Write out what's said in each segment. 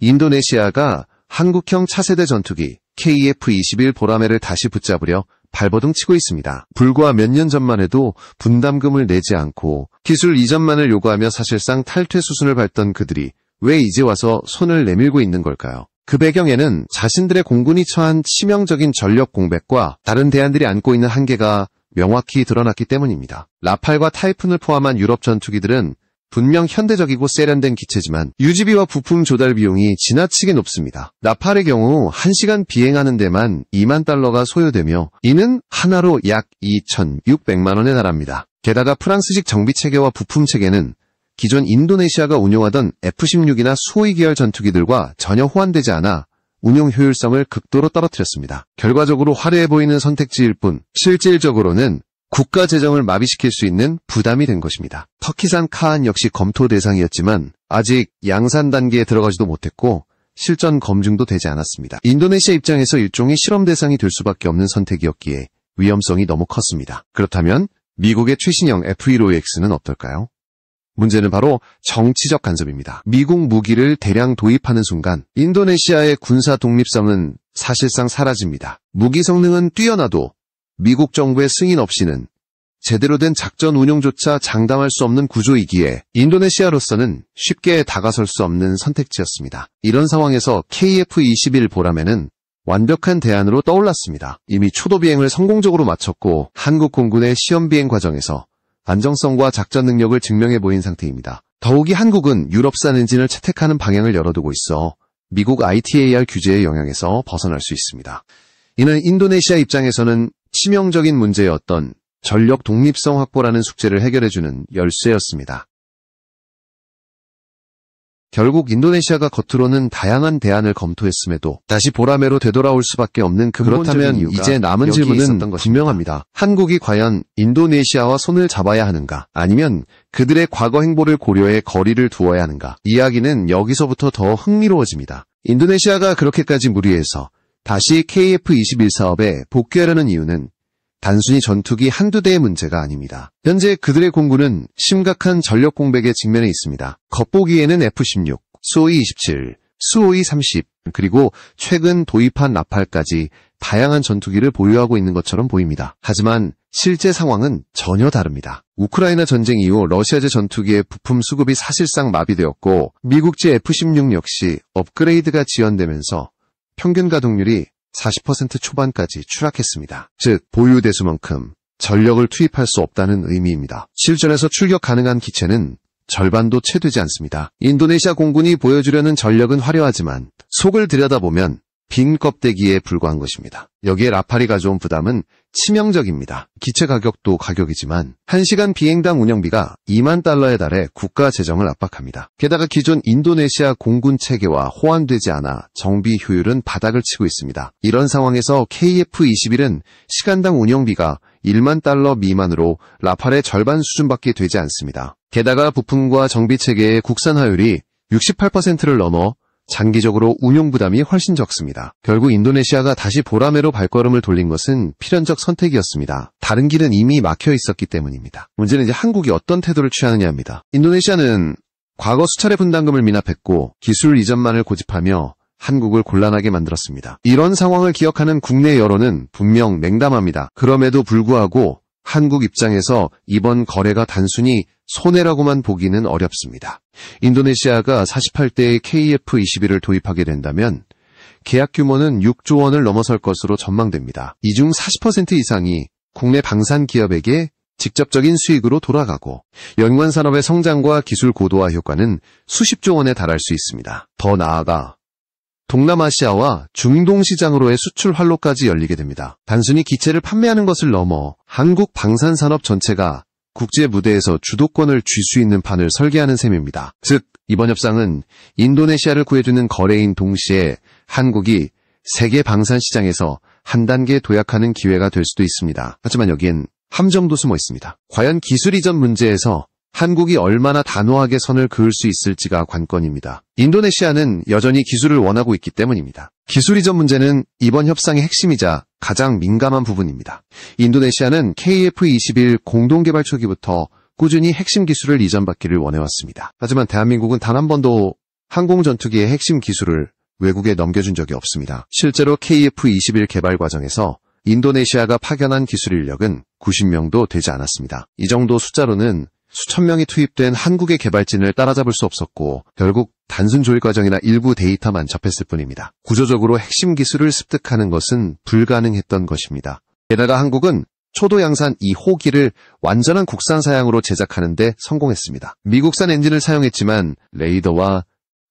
인도네시아가 한국형 차세대 전투기 KF-21 보라매를 다시 붙잡으려 발버둥 치고 있습니다. 불과 몇 년 전만 해도 분담금을 내지 않고 기술 이전만을 요구하며 사실상 탈퇴 수순을 밟던 그들이 왜 이제 와서 손을 내밀고 있는 걸까요? 그 배경에는 자신들의 공군이 처한 치명적인 전력 공백과 다른 대안들이 안고 있는 한계가 명확히 드러났기 때문입니다. 라팔과 타이푼을 포함한 유럽 전투기들은 분명 현대적이고 세련된 기체지만 유지비와 부품 조달 비용이 지나치게 높습니다. 라팔의 경우 1시간 비행하는 데만 2만 달러가 소요되며 이는 하나로 약 2,600만 원에 달합니다. 게다가 프랑스식 정비체계와 부품체계는 기존 인도네시아가 운용하던 F-16이나 수호이 계열 전투기들과 전혀 호환되지 않아 운용 효율성을 극도로 떨어뜨렸습니다. 결과적으로 화려해 보이는 선택지일 뿐 실질적으로는 국가 재정을 마비시킬 수 있는 부담이 된 것입니다. 터키산 카안 역시 검토 대상이었지만 아직 양산 단계에 들어가지도 못했고 실전 검증도 되지 않았습니다. 인도네시아 입장에서 일종의 실험 대상이 될 수밖에 없는 선택이었기에 위험성이 너무 컸습니다. 그렇다면 미국의 최신형 F-15X는 어떨까요? 문제는 바로 정치적 간섭입니다. 미국 무기를 대량 도입하는 순간 인도네시아의 군사 독립성은 사실상 사라집니다. 무기 성능은 뛰어나도 미국 정부의 승인 없이는 제대로 된 작전 운용조차 장담할 수 없는 구조이기에 인도네시아로서는 쉽게 다가설 수 없는 선택지였습니다. 이런 상황에서 KF-21 보라매는 완벽한 대안으로 떠올랐습니다. 이미 초도 비행을 성공적으로 마쳤고 한국 공군의 시험 비행 과정에서 안정성과 작전 능력을 증명해 보인 상태입니다. 더욱이 한국은 유럽산 엔진을 채택하는 방향을 열어두고 있어 미국 ITAR 규제의 영향에서 벗어날 수 있습니다. 이는 인도네시아 입장에서는 치명적인 문제였던 전력 독립성 확보라는 숙제를 해결해주는 열쇠였습니다. 결국 인도네시아가 겉으로는 다양한 대안을 검토했음에도 다시 보라매로 되돌아올 수밖에 없는 그렇다면 이제 남은 질문은 분명합니다. 한국이 과연 인도네시아와 손을 잡아야 하는가? 아니면 그들의 과거 행보를 고려해 거리를 두어야 하는가? 이야기는 여기서부터 더 흥미로워집니다. 인도네시아가 그렇게까지 무리해서 다시 KF-21 사업에 복귀하려는 이유는 단순히 전투기 한두 대의 문제가 아닙니다. 현재 그들의 공군은 심각한 전력 공백에 직면해 있습니다. 겉보기에는 F-16, 수호이 27, 수호이 30, 그리고 최근 도입한 라팔까지 다양한 전투기를 보유하고 있는 것처럼 보입니다. 하지만 실제 상황은 전혀 다릅니다. 우크라이나 전쟁 이후 러시아제 전투기의 부품 수급이 사실상 마비되었고 미국제 F-16 역시 업그레이드가 지연되면서 평균 가동률이 40% 초반까지 추락했습니다. 즉 보유 대수만큼 전력을 투입할 수 없다는 의미입니다. 실전에서 출격 가능한 기체는 절반도 채 되지 않습니다. 인도네시아 공군이 보여주려는 전력은 화려하지만 속을 들여다보면 빈 껍데기에 불과한 것입니다. 여기에 라팔이 가져온 부담은 치명적입니다. 기체 가격도 가격이지만 1시간 비행당 운영비가 2만 달러에 달해 국가 재정을 압박합니다. 게다가 기존 인도네시아 공군 체계와 호환되지 않아 정비 효율은 바닥을 치고 있습니다. 이런 상황에서 KF-21은 시간당 운영비가 1만 달러 미만으로 라팔의 절반 수준밖에 되지 않습니다. 게다가 부품과 정비 체계의 국산화율이 68%를 넘어 장기적으로 운용 부담이 훨씬 적습니다. 결국 인도네시아가 다시 보라매로 발걸음을 돌린 것은 필연적 선택이었습니다. 다른 길은 이미 막혀 있었기 때문입니다. 문제는 이제 한국이 어떤 태도를 취하느냐입니다. 인도네시아는 과거 수차례 분담금을 미납했고 기술 이전만을 고집하며 한국을 곤란하게 만들었습니다. 이런 상황을 기억하는 국내 여론은 분명 냉담합니다. 그럼에도 불구하고 한국 입장에서 이번 거래가 단순히 손해라고만 보기는 어렵습니다. 인도네시아가 48대의 KF-21을 도입하게 된다면 계약 규모는 6조 원을 넘어설 것으로 전망됩니다. 이 중 40% 이상이 국내 방산 기업에게 직접적인 수익으로 돌아가고 연관 산업의 성장과 기술 고도화 효과는 수십조 원에 달할 수 있습니다. 더 나아가 동남아시아와 중동 시장으로의 수출 활로까지 열리게 됩니다. 단순히 기체를 판매하는 것을 넘어 한국 방산산업 전체가 국제 무대에서 주도권을 쥘 수 있는 판을 설계하는 셈입니다. 즉, 이번 협상은 인도네시아를 구해주는 거래인 동시에 한국이 세계 방산 시장에서 한 단계 도약하는 기회가 될 수도 있습니다. 하지만 여기엔 함정도 숨어 있습니다. 과연 기술 이전 문제에서 한국이 얼마나 단호하게 선을 그을 수 있을지가 관건입니다. 인도네시아는 여전히 기술을 원하고 있기 때문입니다. 기술 이전 문제는 이번 협상의 핵심이자 가장 민감한 부분입니다. 인도네시아는 KF-21 공동개발 초기부터 꾸준히 핵심 기술을 이전받기를 원해왔습니다. 하지만 대한민국은 단 한 번도 항공전투기의 핵심 기술을 외국에 넘겨준 적이 없습니다. 실제로 KF-21 개발 과정에서 인도네시아가 파견한 기술 인력은 90명도 되지 않았습니다. 이 정도 숫자로는 수천 명이 투입된 한국의 개발진을 따라잡을 수 없었고 결국 단순 조립 과정이나 일부 데이터만 접했을 뿐입니다. 구조적으로 핵심 기술을 습득하는 것은 불가능했던 것입니다. 게다가 한국은 초도 양산 이 호기를 완전한 국산 사양으로 제작하는 데 성공했습니다. 미국산 엔진을 사용했지만 레이더와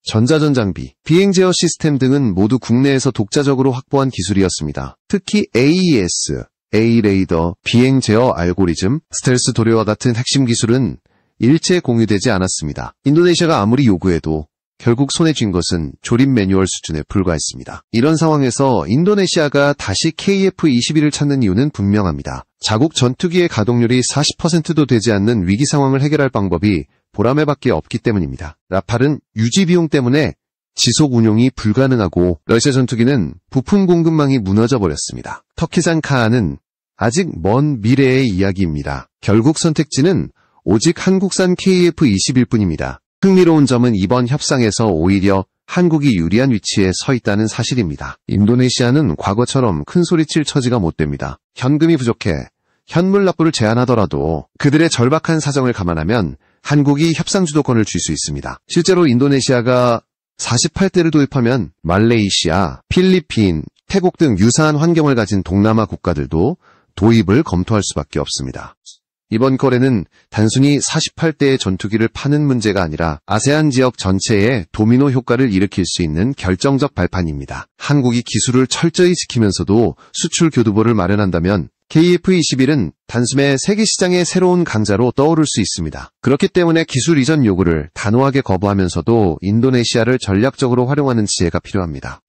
전자전 장비, 비행 제어 시스템 등은 모두 국내에서 독자적으로 확보한 기술이었습니다. 특히 AES, A-레이더, 비행 제어 알고리즘, 스텔스 도료와 같은 핵심 기술은 일체 공유되지 않았습니다. 인도네시아가 아무리 요구해도 결국 손에 쥔 것은 조립 매뉴얼 수준에 불과했습니다. 이런 상황에서 인도네시아가 다시 KF-21을 찾는 이유는 분명합니다. 자국 전투기의 가동률이 40%도 되지 않는 위기 상황을 해결할 방법이 보라매밖에 없기 때문입니다. 라팔은 유지 비용 때문에 지속 운용이 불가능하고 러시아 전투기는 부품 공급망이 무너져 버렸습니다. 터키산 카아는 아직 먼 미래의 이야기입니다. 결국 선택지는 오직 한국산 KF-21 뿐입니다. 흥미로운 점은 이번 협상에서 오히려 한국이 유리한 위치에 서 있다는 사실입니다. 인도네시아는 과거처럼 큰소리칠 처지가 못 됩니다. 현금이 부족해 현물 납부를 제한하더라도 그들의 절박한 사정을 감안하면 한국이 협상 주도권을 쥘 수 있습니다. 실제로 인도네시아가 48대를 도입하면 말레이시아, 필리핀, 태국 등 유사한 환경을 가진 동남아 국가들도 도입을 검토할 수밖에 없습니다. 이번 거래는 단순히 48대의 전투기를 파는 문제가 아니라 아세안 지역 전체에 도미노 효과를 일으킬 수 있는 결정적 발판입니다. 한국이 기술을 철저히 지키면서도 수출 교두보를 마련한다면 KF-21은 단숨에 세계 시장의 새로운 강자로 떠오를 수 있습니다. 그렇기 때문에 기술 이전 요구를 단호하게 거부하면서도 인도네시아를 전략적으로 활용하는 지혜가 필요합니다.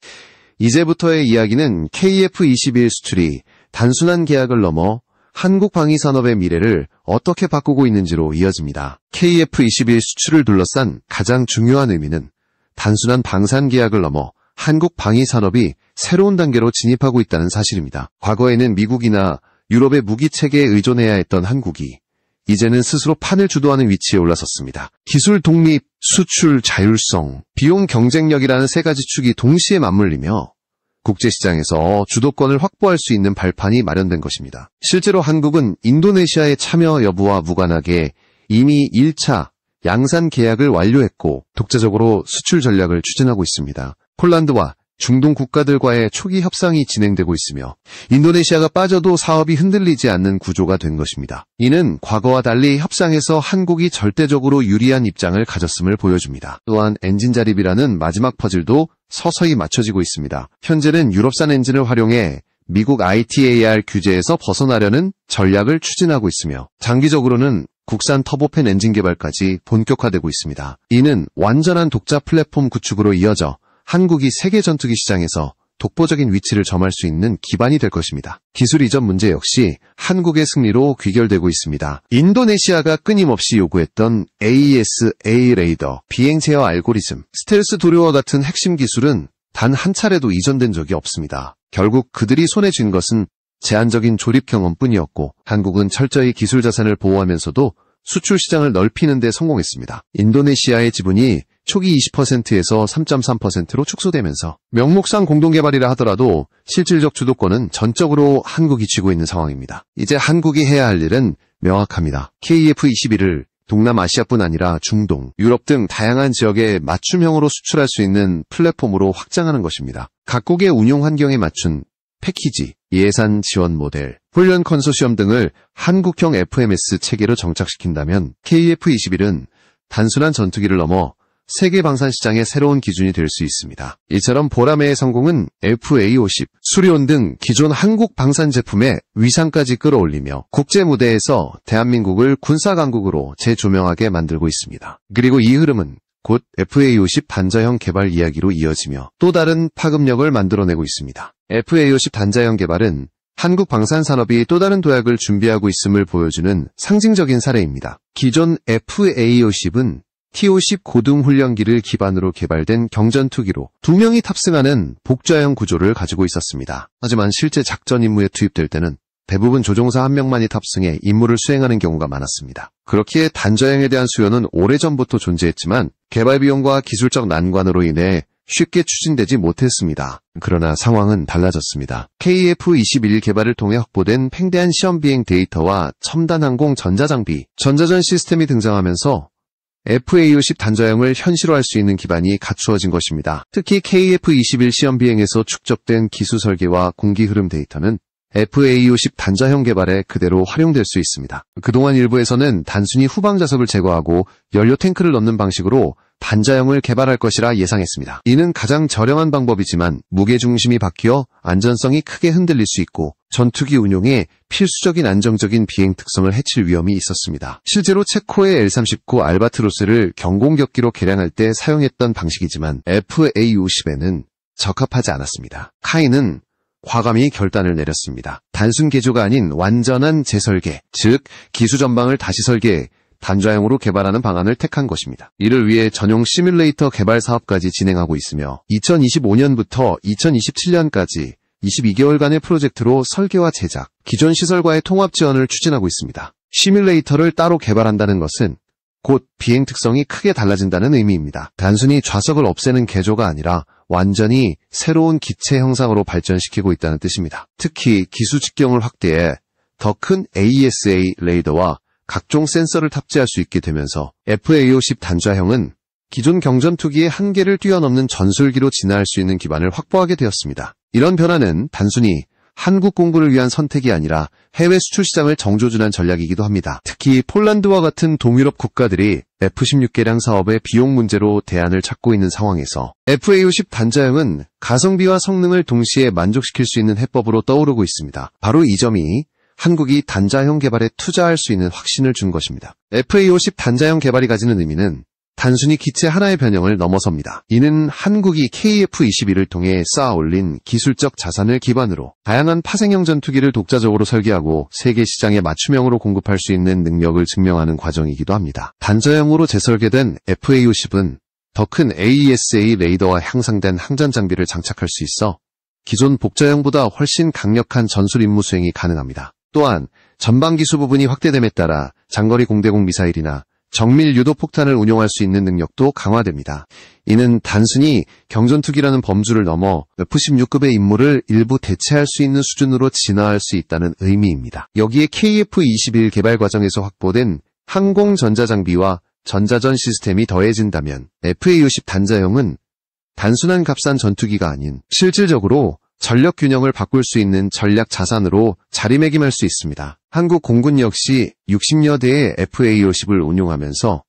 이제부터의 이야기는 KF-21 수출이 단순한 계약을 넘어 한국 방위산업의 미래를 어떻게 바꾸고 있는지로 이어집니다. KF-21 수출을 둘러싼 가장 중요한 의미는 단순한 방산 계약을 넘어 한국 방위산업이 새로운 단계로 진입하고 있다는 사실입니다. 과거에는 미국이나 유럽의 무기체계에 의존해야 했던 한국이 이제는 스스로 판을 주도하는 위치에 올라섰습니다. 기술 독립, 수출 자율성, 비용 경쟁력이라는 세 가지 축이 동시에 맞물리며 국제시장에서 주도권을 확보할 수 있는 발판이 마련된 것입니다. 실제로 한국은 인도네시아의 참여 여부와 무관하게 이미 1차 양산 계약을 완료했고 독자적으로 수출 전략을 추진하고 있습니다. 폴란드와 중동 국가들과의 초기 협상이 진행되고 있으며 인도네시아가 빠져도 사업이 흔들리지 않는 구조가 된 것입니다. 이는 과거와 달리 협상에서 한국이 절대적으로 유리한 입장을 가졌음을 보여줍니다. 또한 엔진 자립이라는 마지막 퍼즐도 서서히 맞춰지고 있습니다. 현재는 유럽산 엔진을 활용해 미국 ITAR 규제에서 벗어나려는 전략을 추진하고 있으며 장기적으로는 국산 터보팬 엔진 개발까지 본격화되고 있습니다. 이는 완전한 독자 플랫폼 구축으로 이어져 한국이 세계 전투기 시장에서 독보적인 위치를 점할 수 있는 기반이 될 것입니다. 기술 이전 문제 역시 한국의 승리로 귀결되고 있습니다. 인도네시아가 끊임없이 요구했던 AES, A-레이더, 비행 제어 알고리즘, 스텔스 도료와 같은 핵심 기술은 단 한 차례도 이전된 적이 없습니다. 결국 그들이 손에 쥔 것은 제한적인 조립 경험뿐이었고 한국은 철저히 기술 자산을 보호하면서도 수출 시장을 넓히는 데 성공했습니다. 인도네시아의 지분이 초기 20%에서 3.3%로 축소되면서 명목상 공동개발이라 하더라도 실질적 주도권은 전적으로 한국이 쥐고 있는 상황입니다. 이제 한국이 해야 할 일은 명확합니다. KF-21을 동남아시아뿐 아니라 중동, 유럽 등 다양한 지역에 맞춤형으로 수출할 수 있는 플랫폼으로 확장하는 것입니다. 각국의 운용 환경에 맞춘 패키지, 예산 지원 모델, 훈련 컨소시엄 등을 한국형 FMS 체계로 정착시킨다면 KF-21은 단순한 전투기를 넘어 세계 방산 시장의 새로운 기준이 될 수 있습니다. 이처럼 보라매의 성공은 FA-50, 수리온 등 기존 한국 방산 제품의 위상까지 끌어올리며 국제 무대에서 대한민국을 군사 강국으로 재조명하게 만들고 있습니다. 그리고 이 흐름은 곧 FA-50 단자형 개발 이야기로 이어지며 또 다른 파급력을 만들어내고 있습니다. FA-50 단자형 개발은 한국 방산산업이 또 다른 도약을 준비하고 있음을 보여주는 상징적인 사례입니다. 기존 FA-50은 T-50 고등 훈련기를 기반으로 개발된 경전투기로 2명이 탑승하는 복좌형 구조를 가지고 있었습니다. 하지만 실제 작전 임무에 투입될 때는 대부분 조종사 한 명만이 탑승해 임무를 수행하는 경우가 많았습니다. 그렇기에 단저형에 대한 수요는 오래전부터 존재했지만 개발 비용과 기술적 난관으로 인해 쉽게 추진되지 못했습니다. 그러나 상황은 달라졌습니다. KF-21 개발을 통해 확보된 팽대한 시험 비행 데이터와 첨단 항공 전자장비, 전자전 시스템이 등장하면서 FA-50 단저형을 현실화할 수 있는 기반이 갖추어진 것입니다. 특히 KF-21 시험 비행에서 축적된 기수 설계와 공기 흐름 데이터는 FA-50 단자형 개발에 그대로 활용될 수 있습니다. 그동안 일부에서는 단순히 후방 좌석을 제거하고 연료 탱크를 넣는 방식으로 단자형을 개발할 것이라 예상했습니다. 이는 가장 저렴한 방법이지만 무게중심이 바뀌어 안전성이 크게 흔들릴 수 있고 전투기 운용에 필수적인 안정적인 비행 특성을 해칠 위험이 있었습니다. 실제로 체코의 L-39 알바트로스를 경공격기로 개량할 때 사용했던 방식이지만 FA-50에는 적합하지 않았습니다. 카이는 과감히 결단을 내렸습니다. 단순 개조가 아닌 완전한 재설계, 즉 기수 전방을 다시 설계해 단자형으로 개발하는 방안을 택한 것입니다. 이를 위해 전용 시뮬레이터 개발 사업까지 진행하고 있으며 2025년부터 2027년까지 22개월간의 프로젝트로 설계와 제작, 기존 시설과의 통합 지원을 추진하고 있습니다. 시뮬레이터를 따로 개발한다는 것은 곧 비행 특성이 크게 달라진다는 의미입니다. 단순히 좌석을 없애는 개조가 아니라 완전히 새로운 기체 형상으로 발전시키고 있다는 뜻입니다. 특히 기수 직경을 확대해 더 큰 AESA 레이더와 각종 센서를 탑재할 수 있게 되면서 FA-50 단자형은 기존 경전투기의 한계를 뛰어넘는 전술기로 진화할 수 있는 기반을 확보하게 되었습니다. 이런 변화는 단순히 한국 공군을 위한 선택이 아니라 해외 수출 시장을 정조준한 전략이기도 합니다. 특히 폴란드와 같은 동유럽 국가들이 F-16 개량 사업의 비용 문제로 대안을 찾고 있는 상황에서 FA-50 단자형은 가성비와 성능을 동시에 만족시킬 수 있는 해법으로 떠오르고 있습니다. 바로 이 점이 한국이 단자형 개발에 투자할 수 있는 확신을 준 것입니다. FA-50 단자형 개발이 가지는 의미는 단순히 기체 하나의 변형을 넘어섭니다. 이는 한국이 KF-21을 통해 쌓아올린 기술적 자산을 기반으로 다양한 파생형 전투기를 독자적으로 설계하고 세계 시장에 맞춤형으로 공급할 수 있는 능력을 증명하는 과정이기도 합니다. 단자형으로 재설계된 FA-50은 더 큰 AESA 레이더와 향상된 항전 장비를 장착할 수 있어 기존 복자형보다 훨씬 강력한 전술 임무 수행이 가능합니다. 또한 전방 기수 부분이 확대됨에 따라 장거리 공대공 미사일이나 정밀 유도 폭탄을 운용할 수 있는 능력도 강화됩니다. 이는 단순히 경전투기라는 범주를 넘어 F-16급의 임무를 일부 대체할 수 있는 수준으로 진화할 수 있다는 의미입니다. 여기에 KF-21 개발 과정에서 확보된 항공 전자장비와 전자전 시스템이 더해진다면 FA-50 단자형은 단순한 값싼 전투기가 아닌 실질적으로 전력 균형을 바꿀 수 있는 전략 자산으로 자리매김할 수 있습니다. 한국 공군 역시 60여 대의 FA-50을 운용하면서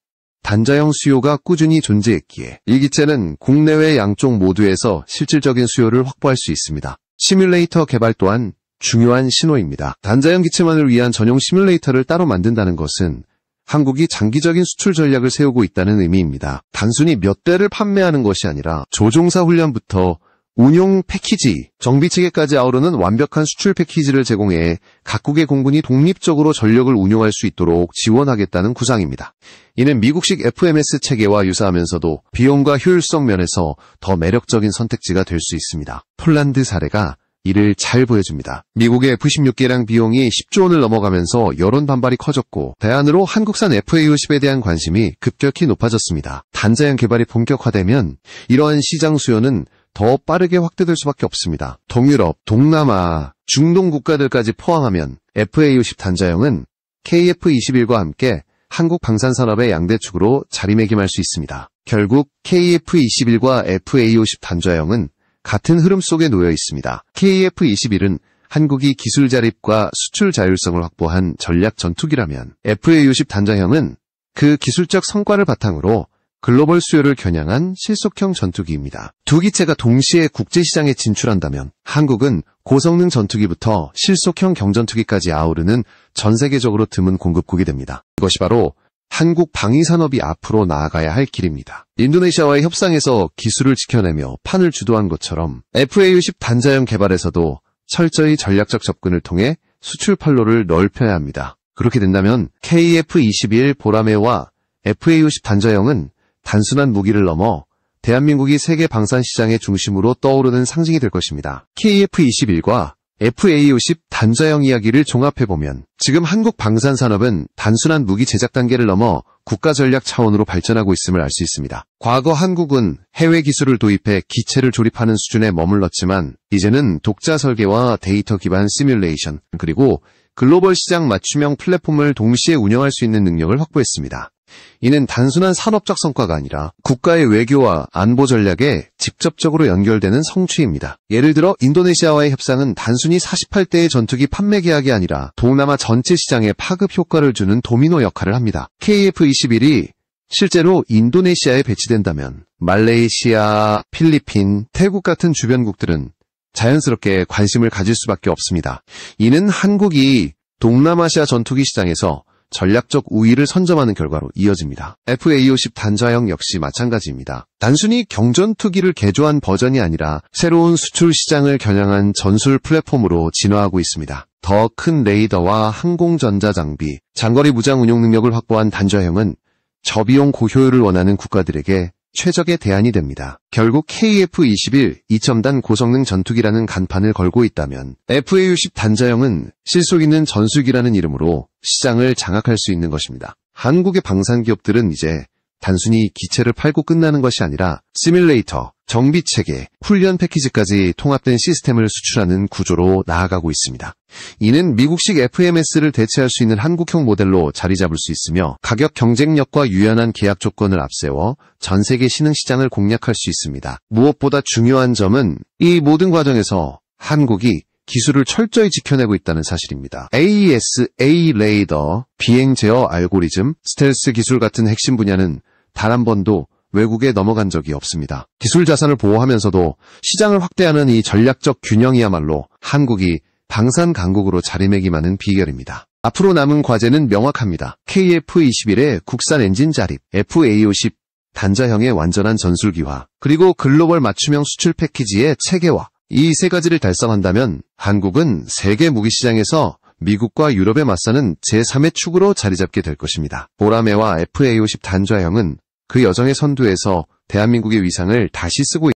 단자형 수요가 꾸준히 존재했기에 이 기체는 국내외 양쪽 모두에서 실질적인 수요를 확보할 수 있습니다. 시뮬레이터 개발 또한 중요한 신호입니다. 단자형 기체만을 위한 전용 시뮬레이터를 따로 만든다는 것은 한국이 장기적인 수출 전략을 세우고 있다는 의미입니다. 단순히 몇 대를 판매하는 것이 아니라 조종사 훈련부터 운용 패키지, 정비체계까지 아우르는 완벽한 수출 패키지를 제공해 각국의 공군이 독립적으로 전력을 운용할 수 있도록 지원하겠다는 구상입니다. 이는 미국식 FMS 체계와 유사하면서도 비용과 효율성 면에서 더 매력적인 선택지가 될 수 있습니다. 폴란드 사례가 이를 잘 보여줍니다. 미국의 F-16 개량 비용이 10조 원을 넘어가면서 여론 반발이 커졌고 대안으로 한국산 FA-50에 대한 관심이 급격히 높아졌습니다. 단자형 개발이 본격화되면 이러한 시장 수요는 더 빠르게 확대될 수밖에 없습니다. 동유럽, 동남아, 중동 국가들까지 포함하면 FA-50 단자형은 KF-21과 함께 한국 방산산업의 양대축으로 자리매김할 수 있습니다. 결국 KF-21과 FA-50 단자형은 같은 흐름 속에 놓여 있습니다. KF-21은 한국이 기술 자립과 수출 자율성을 확보한 전략 전투기라면 FA-50 단자형은 그 기술적 성과를 바탕으로 글로벌 수요를 겨냥한 실속형 전투기입니다. 두 기체가 동시에 국제시장에 진출한다면 한국은 고성능 전투기부터 실속형 경전투기까지 아우르는 전 세계적으로 드문 공급국이 됩니다. 이것이 바로 한국 방위산업이 앞으로 나아가야 할 길입니다. 인도네시아와의 협상에서 기술을 지켜내며 판을 주도한 것처럼 FA-50 단자형 개발에서도 철저히 전략적 접근을 통해 수출 판로를 넓혀야 합니다. 그렇게 된다면 KF-21 보라매와 FA-50 단자형은 단순한 무기를 넘어 대한민국이 세계 방산 시장의 중심으로 떠오르는 상징이 될 것입니다. KF-21과 FA-50 단자형 이야기를 종합해보면 지금 한국 방산산업은 단순한 무기 제작 단계를 넘어 국가 전략 차원으로 발전하고 있음을 알 수 있습니다. 과거 한국은 해외 기술을 도입해 기체를 조립하는 수준에 머물렀지만 이제는 독자 설계와 데이터 기반 시뮬레이션 그리고 글로벌 시장 맞춤형 플랫폼을 동시에 운영할 수 있는 능력을 확보했습니다. 이는 단순한 산업적 성과가 아니라 국가의 외교와 안보 전략에 직접적으로 연결되는 성취입니다. 예를 들어 인도네시아와의 협상은 단순히 48대의 전투기 판매 계약이 아니라 동남아 전체 시장에 파급 효과를 주는 도미노 역할을 합니다. KF-21이 실제로 인도네시아에 배치된다면 말레이시아, 필리핀, 태국 같은 주변국들은 자연스럽게 관심을 가질 수밖에 없습니다. 이는 한국이 동남아시아 전투기 시장에서 전략적 우위를 선점하는 결과로 이어집니다. FA-50 단자형 역시 마찬가지입니다. 단순히 경전투기를 개조한 버전이 아니라 새로운 수출 시장을 겨냥한 전술 플랫폼으로 진화하고 있습니다. 더 큰 레이더와 항공전자 장비, 장거리 무장 운용 능력을 확보한 단자형은 저비용 고효율을 원하는 국가들에게 최적의 대안이 됩니다. 결국 KF-21 2첨단 고성능 전투기라는 간판을 걸고 있다면 FA-50 단자형은 실속 있는 전술기라는 이름으로 시장을 장악할 수 있는 것입니다. 한국의 방산기업들은 이제 단순히 기체를 팔고 끝나는 것이 아니라 시뮬레이터, 정비체계, 훈련 패키지까지 통합된 시스템을 수출하는 구조로 나아가고 있습니다. 이는 미국식 FMS를 대체할 수 있는 한국형 모델로 자리 잡을 수 있으며 가격 경쟁력과 유연한 계약 조건을 앞세워 전 세계 신흥 시장을 공략할 수 있습니다. 무엇보다 중요한 점은 이 모든 과정에서 한국이 기술을 철저히 지켜내고 있다는 사실입니다. AES, A 레이더, 비행 제어 알고리즘, 스텔스 기술 같은 핵심 분야는 단 한 번도 외국에 넘어간 적이 없습니다. 기술 자산을 보호하면서도 시장을 확대하는 이 전략적 균형이야말로 한국이 방산 강국으로 자리매김하는 비결입니다. 앞으로 남은 과제는 명확합니다. KF-21의 국산 엔진 자립, FA-50 단자형의 완전한 전술기화, 그리고 글로벌 맞춤형 수출 패키지의 체계화. 이 세 가지를 달성한다면 한국은 세계 무기시장에서 미국과 유럽에 맞서는 제3의 축으로 자리 잡게 될 것입니다. 보라매와 FA-50 단자형은 그 여정의 선두에서 대한민국의 위상을 다시 쓰고